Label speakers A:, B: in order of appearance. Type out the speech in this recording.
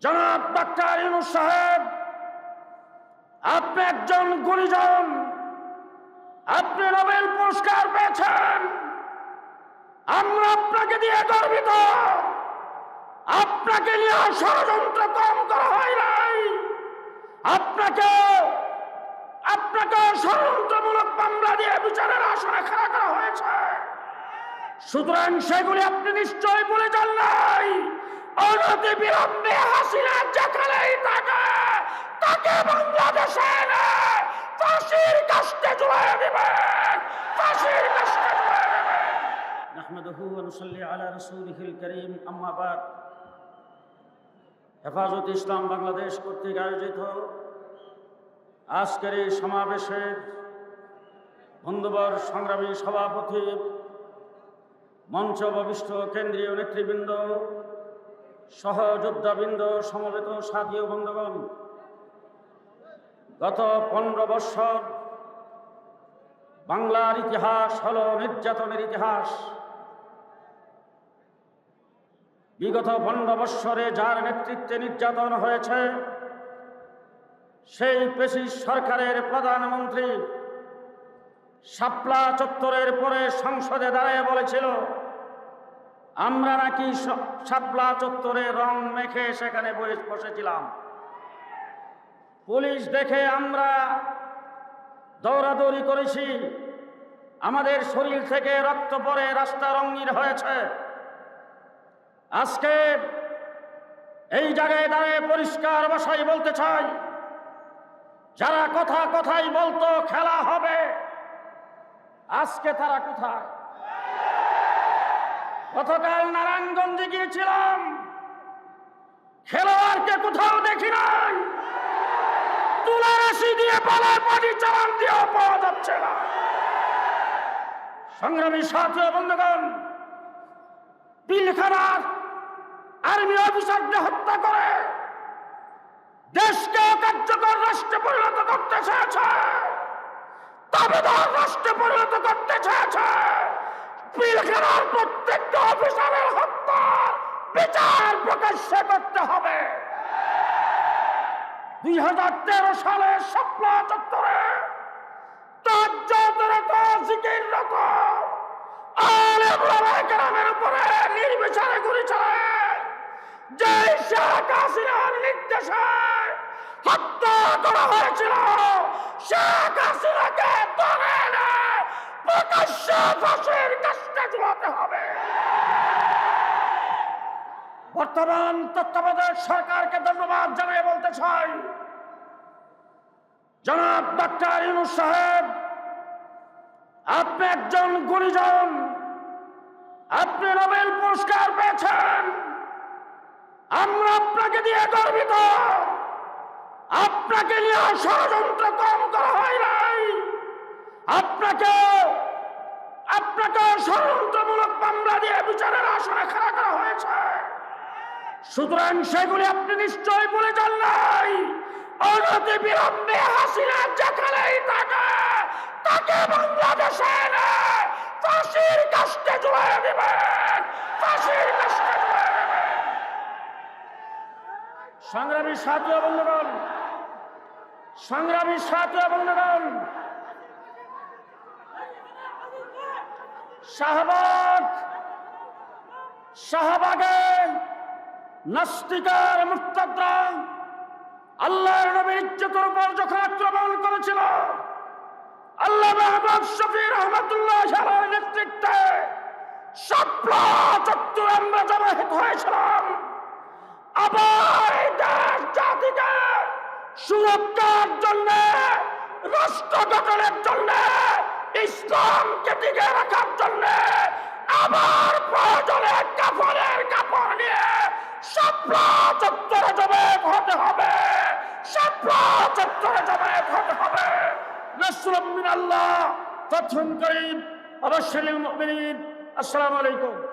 A: জনাব ডাক্তার ইউনূস সাহেব, আপনি একজন গুণীজন, আপনি নোবেল পুরস্কার পেয়েছেন। আমরা আপনাকে দিয়ে গর্বিত। আপনাকে নিয়ে ষড়যন্ত্র কম করা হয় নাই। আপনাকে ষড়যন্ত্রমূলক মামলা দিয়ে বিচারের আসনে খাড়া করা হয়েছে। সুতরাং সেগুলি আপনি নিশ্চয়ই ভুলে যান নাই। অনতি বিলম্বে হাসিনা যেখানেই থাকে তাকে বাংলাদেশে এনে ফাঁসির কাস্টে ঝুলিয়ে দিবেন, ফাঁসির কাস্টে ঝুলিয়ে দিবেন। নাহমাদুহু ওয়া নুসাল্লি আলা রাসূলিহিল কারীম, আম্মা বাদ। হেফাজত ইসলাম বাংলাদেশ কর্তৃক আয়োজিত আজকের এই সমাবেশের বন্ধুবর সংগ্রামী সভাপতি, মঞ্চ উপবিষ্ট কেন্দ্রীয় নেতৃবৃন্দ, সহযোদ্ধাবৃন্দ, সমবেত সাথী ও বন্ধুগণ, গত 15 বৎসর বাংলার ইতিহাস হল নির্যাতনের ইতিহাস। বিগত 15 বৎসরে যার নেতৃত্বে নির্যাতন হয়েছে সেই ফ্যাসিস্ট সরকারের প্রধানমন্ত্রী শাপলা চত্বরের পরে সংসদে দাঁড়িয়ে বলেছিল, আমরা নাকি শাপলা চত্বরে রং মেখে সেখানে বসেছিলাম। পুলিশ দেখে আমরা দৌড়াদৌড়ি করেছি, আমাদের শরীর থেকে রক্ত পড়ে রাস্তা রঙিন হয়েছে। আজকে এই জায়গায় দাঁড়িয়ে পরিষ্কার ভাষায় বলতে চাই, যারা কথাই বলতো খেলা হবে, আজকে তারা কোথায়? গতকাল নারায়ণগঞ্জে গিয়েছিলাম, খেলোয়াড়কে কোথাও দেখি নাই। তুলা রাশি দিয়ে পালার পানি চালান দিয়েও পাওয়া যাচ্ছে না। সংগ্রামী সাথী ও বন্ধুগণ, পিলখানার আর্মি অফিসারদের হত্যা করে দেশকে কার্যকর রাষ্ট্রে পরিণত করতে চেয়েছে, দাবিদার রাষ্ট্রে পরিণত করতে চেয়েছে। পিলখানার প্রত্যেকটা অফিসারের হত্যার বিচার প্রকাশ্যে করতে হবে। 2013 সালে শাপলা চত্বরে তাজ্জুদরত জিকিররত আলেম ওলামায়ে কেরামের উপরে নির্বিচারে গুলি চালায় যে শেখ হাসিনার নির্দেশে হত্যা করা হয়েছিল, শেখ হাসিনাকে ধরে এনে প্রকাশ্যে ফাঁসির কাস্টে ঝুলাতে হবে। বর্তমান তত্ত্বাবধায়ক সরকারকে ধন্যবাদ জানিয়ে বলতে চাই, জনাব ডাক্তার ইউনূস সাহেব, আপনি একজন গুণীজন, আপনি নোবেল পুরস্কার পেয়েছেন। আমরা আপনাকে দিয়ে গর্বিত। আপনাকে নিয়ে ষড়যন্ত্র কম করা হয় নাই। আপনাকে ষড়যন্ত্রমূলক মামলা দিয়ে বিচারের আসনে খাড়া করা হয়েছে। সুতরাং সেগুলি আপনি নিশ্চয়ই ভুলে যান নাই। অনতি বিলম্বে হাসিনা যেখানেই থাকে তাকে বাংলাদেশে এনে ফাঁসির কাস্টে ঝুলিয়ে দিবেন, ফাঁসির কাস্টে ঝুলিয়ে দিবেন। সংগ্রামী সাথী ও বন্ধুগণ, সংগ্রামী সাথী ও বন্ধুগণ, শাহবাগে নাস্তিকার মুরতাদরা আল্লাহর নবীর ইজ্জতের উপর যখন আক্রমণ করেছিল, আল্লাহ মাহমুদ শফি রহমাতুল্লাহ আলাইহির নেতৃত্বে শাপলা চত্বরে আমরা জমায়েত হয়েছিলাম। আবার দেশ জাতিকে সুরক্ষার জন্য, রাষ্ট্র গঠনের জন্য, ইসলামকে টিকে রাখার জন্য আবার প্রয়োজনে কাফনের কাপড় নিয়ে শাপলা চত্বরে জমায়েত হতে হবে, শাপলা চত্বরে জমায়েত হতে হবে। নাসরুম মিনাল্লাহ, ফাতহুন করিম, ওয়া বাশশিরিল মুমিনিন। আসসালামু আলাইকুম।